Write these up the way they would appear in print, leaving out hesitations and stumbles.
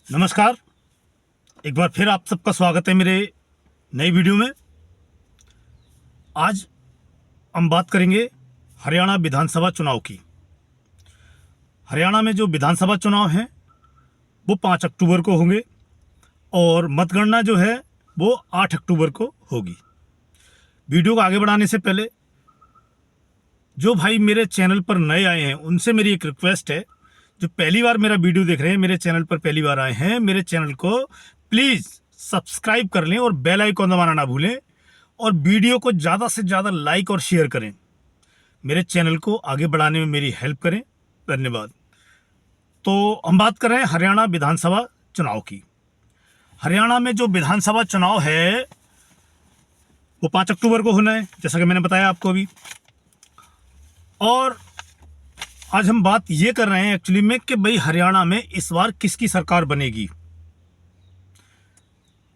नमस्कार। एक बार फिर आप सबका स्वागत है मेरे नई वीडियो में। आज हम बात करेंगे हरियाणा विधानसभा चुनाव की। हरियाणा में जो विधानसभा चुनाव हैं वो 5 अक्टूबर को होंगे और मतगणना जो है वो 8 अक्टूबर को होगी। वीडियो को आगे बढ़ाने से पहले जो भाई मेरे चैनल पर नए आए हैं उनसे मेरी एक रिक्वेस्ट है, जो पहली बार मेरा वीडियो देख रहे हैं, मेरे चैनल पर पहली बार आए हैं, मेरे चैनल को प्लीज़ सब्सक्राइब कर लें और बेल आइकन दबाना ना भूलें और वीडियो को ज़्यादा से ज़्यादा लाइक और शेयर करें। मेरे चैनल को आगे बढ़ाने में मेरी हेल्प करें। धन्यवाद। तो हम बात कर रहे हैं हरियाणा विधानसभा चुनाव की। हरियाणा में जो विधानसभा चुनाव है वो 5 अक्टूबर को होना है, जैसा कि मैंने बताया आपको अभी। और आज हम बात ये कर रहे हैं एक्चुअली में कि भाई हरियाणा में इस बार किसकी सरकार बनेगी।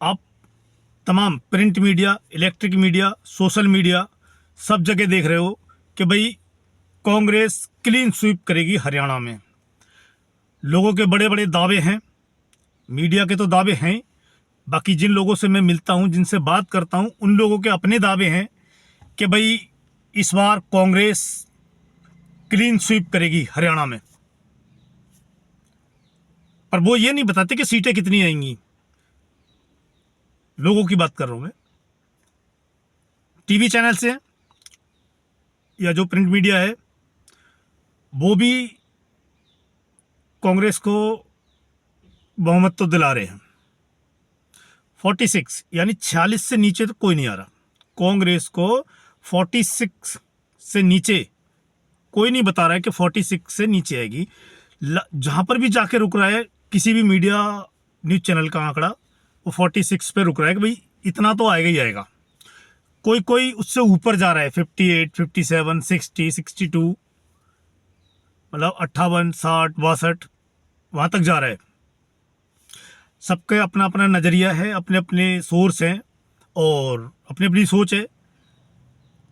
आप तमाम print media, electric media, social media सब जगह देख रहे हो कि भाई कांग्रेस क्लीन स्वीप करेगी हरियाणा में। लोगों के बड़े बड़े दावे हैं, मीडिया के तो दावे हैं, बाकी जिन लोगों से मैं मिलता हूं, जिनसे बात करता हूं, उन लोगों के अपने दावे हैं कि भाई इस बार कांग्रेस क्लीन स्वीप करेगी हरियाणा में। पर वो ये नहीं बताते कि सीटें कितनी आएंगी। लोगों की बात कर रहा हूं मैं, टीवी चैनल से या जो प्रिंट मीडिया है वो भी कांग्रेस को बहुमत तो दिला रहे हैं। 46 यानी 46 से नीचे तो कोई नहीं आ रहा। कांग्रेस को 46 से नीचे कोई नहीं बता रहा है कि 46 से नीचे आएगी। जहां पर भी जाके रुक रहा है किसी भी मीडिया न्यूज चैनल का आंकड़ा, वो 46 पे रुक रहा है कि भाई इतना तो आएगा ही आएगा। कोई कोई उससे ऊपर जा रहा है, 58, 57, 60, 62, मतलब 58, 60, 62 वहां तक जा रहा है। सबके अपना अपना नजरिया है, अपने अपने सोर्स हैं और अपनी अपनी सोच है।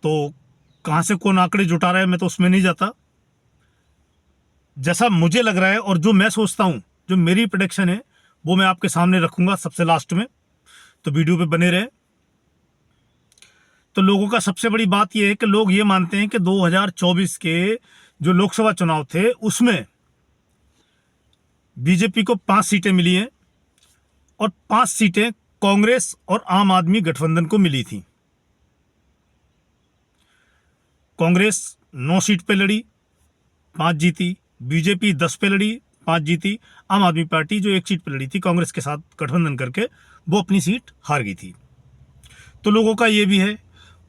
तो कहाँ से कौन आंकड़े जुटा रहा है मैं तो उसमें नहीं जाता। जैसा मुझे लग रहा है और जो मैं सोचता हूँ, जो मेरी प्रेडिक्शन है, वो मैं आपके सामने रखूंगा सबसे लास्ट में, तो वीडियो पे बने रहे। तो लोगों का सबसे बड़ी बात यह है कि लोग ये मानते हैं कि 2024 के जो लोकसभा चुनाव थे उसमें बीजेपी को 5 सीटें मिली हैं और 5 सीटें कांग्रेस और आम आदमी गठबंधन को मिली थी। कांग्रेस 9 सीट पे लड़ी, 5 जीती। बीजेपी 10 पे लड़ी, 5 जीती। आम आदमी पार्टी जो 1 सीट पे लड़ी थी कांग्रेस के साथ गठबंधन करके, वो अपनी सीट हार गई थी। तो लोगों का ये भी है।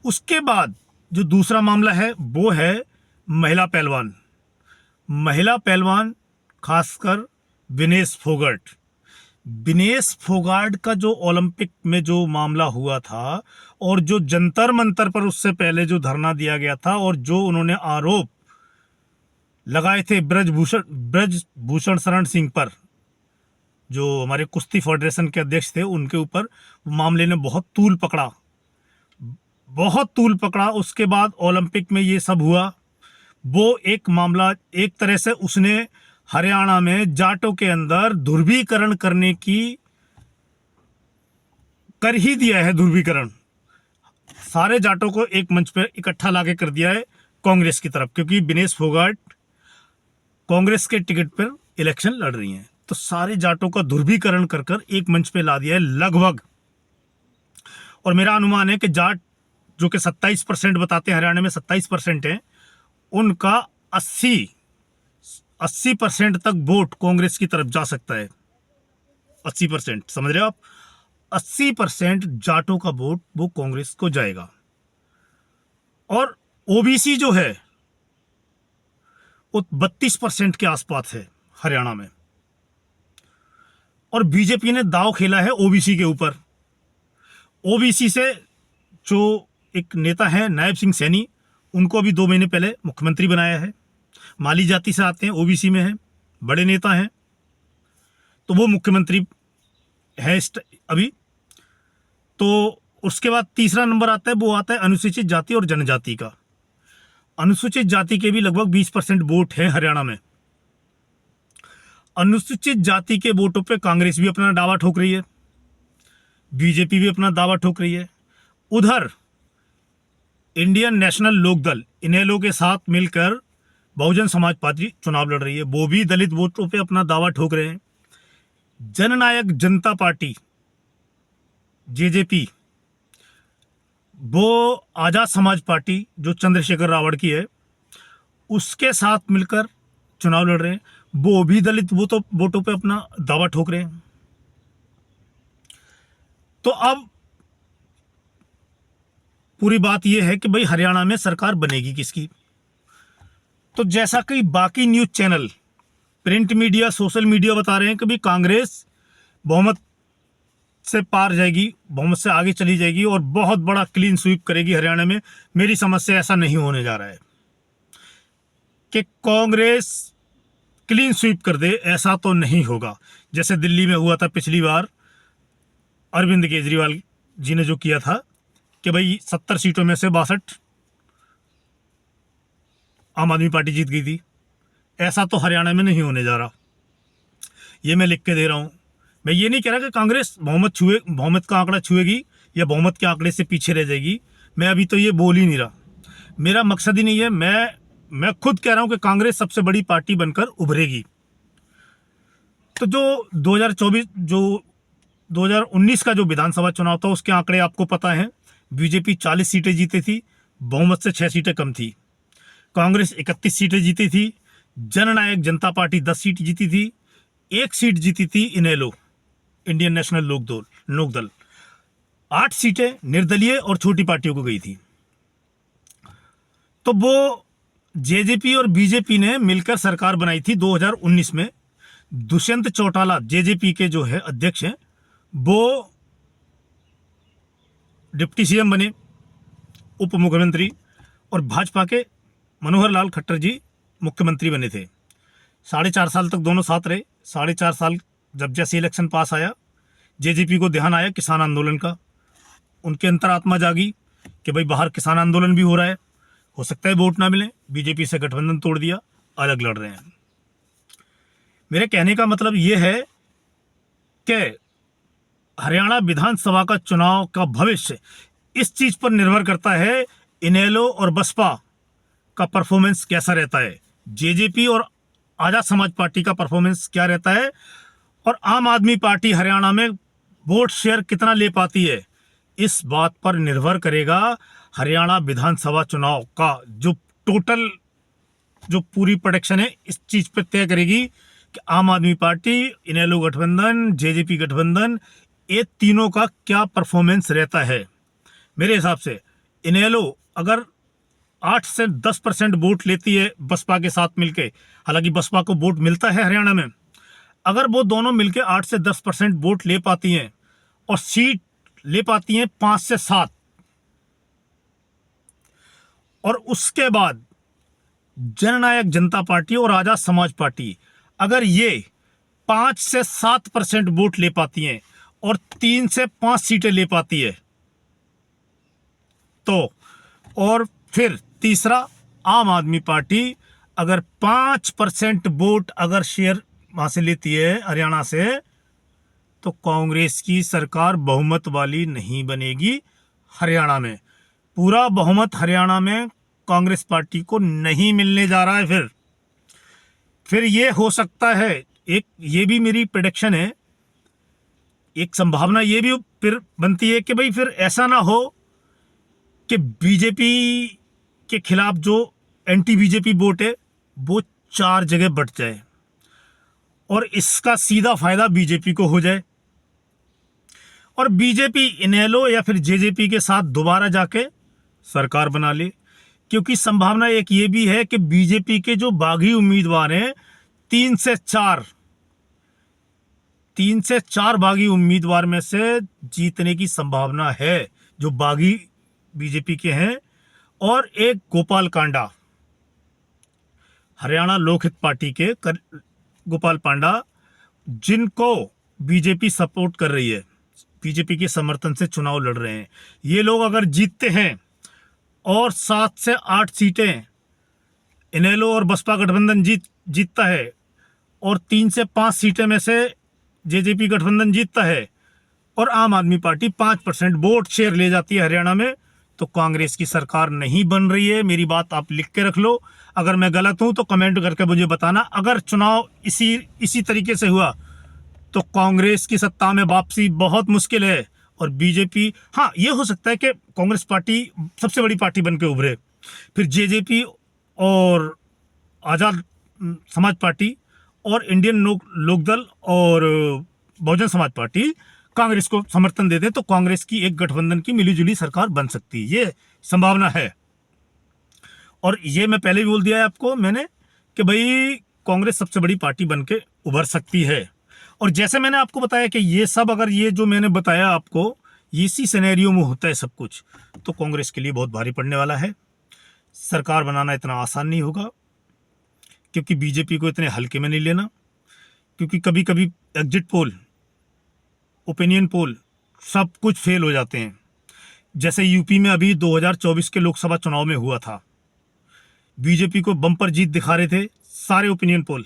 उसके बाद जो दूसरा मामला है वो है महिला पहलवान। महिला पहलवान खासकर विनेश फोगाट। विनेश फोगाट का जो ओलंपिक में जो मामला हुआ था और जो जंतर मंतर पर उससे पहले जो धरना दिया गया था और जो उन्होंने आरोप लगाए थे ब्रजभूषण शरण सिंह पर, जो हमारे कुश्ती फेडरेशन के अध्यक्ष थे, उनके ऊपर मामले ने बहुत तूल पकड़ा, बहुत तूल पकड़ा। उसके बाद ओलंपिक में ये सब हुआ। वो एक मामला एक तरह से उसने हरियाणा में जाटों के अंदर ध्रुवीकरण करने की कर ही दिया है। ध्रुवीकरण सारे जाटों को एक मंच पर इकट्ठा लाके कर दिया है कांग्रेस की तरफ, क्योंकि विनेश फोगाट कांग्रेस के टिकट पर इलेक्शन लड़ रही हैं। तो सारे जाटों का ध्रुवीकरण कर कर एक मंच पे ला दिया है लगभग। और मेरा अनुमान है कि जाट जो कि 27% बताते हैं, हरियाणा में 27% है, उनका 80% तक वोट कांग्रेस की तरफ जा सकता है। 80%, समझ रहे हो आप? 80% जाटों का वोट वो कांग्रेस को जाएगा। और ओबीसी जो है वो 32% के आसपास है हरियाणा में। और बीजेपी ने दांव खेला है ओबीसी के ऊपर। ओबीसी से जो एक नेता है नायब सिंह सैनी, उनको अभी 2 महीने पहले मुख्यमंत्री बनाया है। माली जाति से आते हैं, ओबीसी में हैं, बड़े नेता हैं, तो वो मुख्यमंत्री है अभी। तो उसके बाद तीसरा नंबर आता है, वो आता है अनुसूचित जाति और जनजाति का। अनुसूचित जाति के भी लगभग 20% वोट हैं हरियाणा में। अनुसूचित जाति के वोटों पे कांग्रेस भी अपना दावा ठोक रही है, बीजेपी भी अपना दावा ठोक रही है। उधर इंडियन नेशनल लोकदल इनेलो के साथ मिलकर बहुजन समाज पार्टी चुनाव लड़ रही है, वो भी दलित वोटों पे अपना दावा ठोक रहे हैं। जननायक जनता पार्टी जेजेपी, वो आजाद समाज पार्टी जो चंद्रशेखर रावण की है, उसके साथ मिलकर चुनाव लड़ रहे हैं, वो भी दलित वोटों पे अपना दावा ठोक रहे हैं। तो अब पूरी बात यह है कि भाई हरियाणा में सरकार बनेगी किसकी। तो जैसा कि बाकी news channel, print media, social media बता रहे हैं कि भाई कांग्रेस बहुमत से पार जाएगी, बहुमत से आगे चली जाएगी और बहुत बड़ा क्लीन स्वीप करेगी हरियाणा में। मेरी समझ से ऐसा नहीं होने जा रहा है कि कांग्रेस क्लीन स्वीप कर दे, ऐसा तो नहीं होगा। जैसे दिल्ली में हुआ था पिछली बार, अरविंद केजरीवाल जी ने जो किया था कि भाई 70 सीटों में से 62 आम आदमी पार्टी जीत गई थी। ऐसा तो हरियाणा में नहीं होने जा रहा, ये मैं लिख के दे रहा हूँ। मैं ये नहीं कह रहा कि कांग्रेस बहुमत का आंकड़ा छुएगी या बहुमत के आंकड़े से पीछे रह जाएगी, मैं अभी तो ये बोल ही नहीं रहा, मेरा मकसद ही नहीं है। मैं खुद कह रहा हूँ कि कांग्रेस सबसे बड़ी पार्टी बनकर उभरेगी। तो जो 2019 का जो विधानसभा चुनाव था, उसके आंकड़े आपको पता है। बीजेपी 40 सीटें जीती थी, बहुमत से 6 सीटें कम थी। कांग्रेस 31 सीटें जीती थी, जननायक जनता पार्टी 10 सीट जीती थी, 1 सीट जीती थी इनेलो इंडियन नेशनल लोकदल, 8 सीटें निर्दलीय और छोटी पार्टियों को गई थी। तो वो जेजेपी और बीजेपी ने मिलकर सरकार बनाई थी 2019 में। दुष्यंत चौटाला जेजेपी के जो है अध्यक्ष हैं, वो डिप्टी सीएम बने, उप मुख्यमंत्री, और भाजपा के मनोहर लाल खट्टर जी मुख्यमंत्री बने थे। 4.5 साल तक दोनों साथ रहे। 4.5 साल जब जैसे इलेक्शन पास आया, जेजेपी को ध्यान आया किसान आंदोलन का, उनके अंतरात्मा जागी कि भाई बाहर किसान आंदोलन भी हो रहा है, हो सकता है वोट ना मिले, बीजेपी से गठबंधन तोड़ दिया, अलग लड़ रहे हैं। मेरे कहने का मतलब ये है कि हरियाणा विधानसभा का चुनाव का भविष्य इस चीज पर निर्भर करता है, इनेलो और बसपा का परफॉर्मेंस कैसा रहता है, जेजेपी और आजाद समाज पार्टी का परफॉर्मेंस क्या रहता है, और आम आदमी पार्टी हरियाणा में वोट शेयर कितना ले पाती है। इस बात पर निर्भर करेगा हरियाणा विधानसभा चुनाव का जो टोटल जो पूरी प्रोडक्शन है, इस चीज पर तय करेगी कि आम आदमी पार्टी, इनेलो गठबंधन, जेजेपी गठबंधन, ये तीनों का क्या परफॉर्मेंस रहता है। मेरे हिसाब से इनेलो अगर 8 से 10% वोट लेती है बसपा के साथ मिलके, हालांकि बसपा को वोट मिलता है हरियाणा में, अगर वो दोनों मिलके 8 से 10% वोट ले पाती हैं और सीट ले पाती हैं 5 से 7, और उसके बाद जननायक जनता पार्टी और आजाद समाज पार्टी अगर ये 5 से 7% वोट ले पाती हैं और 3 से 5 सीटें ले पाती है, तो और फिर तीसरा आम आदमी पार्टी अगर 5% वोट अगर शेयर वहां से लेती है हरियाणा से, तो कांग्रेस की सरकार बहुमत वाली नहीं बनेगी हरियाणा में। पूरा बहुमत हरियाणा में कांग्रेस पार्टी को नहीं मिलने जा रहा है। फिर ये हो सकता है, एक ये भी मेरी प्रेडिक्शन है, एक संभावना ये भी फिर बनती है कि भाई फिर ऐसा ना हो कि बीजेपी के खिलाफ जो एंटी बीजेपी वोट है वो 4 जगह बट जाए और इसका सीधा फायदा बीजेपी को हो जाए और बीजेपी इनेलो या फिर जेजेपी के साथ दोबारा जाके सरकार बना ले। क्योंकि संभावना एक ये भी है कि बीजेपी के जो बागी उम्मीदवार हैं, 3 से 4 बागी उम्मीदवार में से जीतने की संभावना है जो बागी बीजेपी के हैं, और एक गोपाल कांडा, हरियाणा लोकहित पार्टी के गोपाल पांडा, जिनको बीजेपी सपोर्ट कर रही है, बीजेपी के समर्थन से चुनाव लड़ रहे हैं। ये लोग अगर जीतते हैं और 7 से 8 सीटें इनेलो और बसपा गठबंधन जीतता है और 3 से 5 सीटें में से जेजेपी गठबंधन जीतता है और आम आदमी पार्टी 5% वोट शेयर ले जाती है हरियाणा में, तो कांग्रेस की सरकार नहीं बन रही है। मेरी बात आप लिख के रख लो। अगर मैं गलत हूं तो कमेंट करके मुझे बताना। अगर चुनाव इसी तरीके से हुआ तो कांग्रेस की सत्ता में वापसी बहुत मुश्किल है। और बीजेपी, हाँ, ये हो सकता है कि कांग्रेस पार्टी सबसे बड़ी पार्टी बन के उभरे, फिर जेजेपी और आजाद समाज पार्टी और इंडियन लोकदल और बहुजन समाज पार्टी कांग्रेस को समर्थन दे दे, तो कांग्रेस की एक गठबंधन की मिलीजुली सरकार बन सकती है। ये संभावना है। और ये मैं पहले भी बोल दिया है आपको मैंने कि भाई कांग्रेस सबसे बड़ी पार्टी बन के उभर सकती है। और जैसे मैंने आपको बताया कि ये सब, अगर ये जो मैंने बताया आपको, इसी सिनेरियो में होता है सब कुछ, तो कांग्रेस के लिए बहुत भारी पड़ने वाला है। सरकार बनाना इतना आसान नहीं होगा, क्योंकि बीजेपी को इतने हल्के में नहीं लेना। क्योंकि कभी कभी एग्जिट पोल, ओपिनियन पोल, सब कुछ फेल हो जाते हैं। जैसे यूपी में अभी 2024 के लोकसभा चुनाव में हुआ था, बीजेपी को बम्पर जीत दिखा रहे थे सारे ओपिनियन पोल,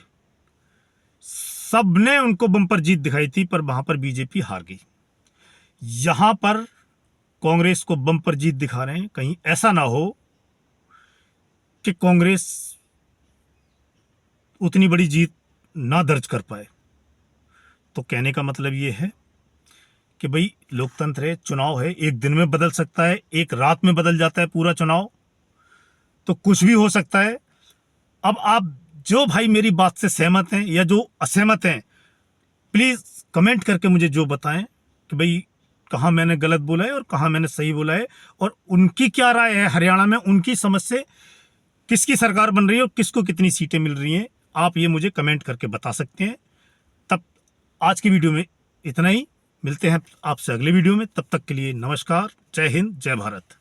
सबने उनको बम्पर जीत दिखाई थी, पर वहां पर बीजेपी हार गई। यहां पर कांग्रेस को बम्पर जीत दिखा रहे हैं, कहीं ऐसा ना हो कि कांग्रेस उतनी बड़ी जीत ना दर्ज कर पाए। तो कहने का मतलब ये है कि भाई लोकतंत्र है, चुनाव है, एक दिन में बदल सकता है, एक रात में बदल जाता है पूरा चुनाव, तो कुछ भी हो सकता है। अब आप जो भाई मेरी बात से सहमत हैं या जो असहमत हैं, प्लीज कमेंट करके मुझे जो बताएं कि भाई कहाँ मैंने गलत बोला है और कहाँ मैंने सही बोला है, और उनकी क्या राय है हरियाणा में, उनकी समझ से किसकी सरकार बन रही है और किसको कितनी सीटें मिल रही हैं, आप ये मुझे कमेंट करके बता सकते हैं। तब आज की वीडियो में इतना ही, मिलते हैं आपसे अगले वीडियो में। तब तक के लिए नमस्कार, जय हिंद, जय भारत।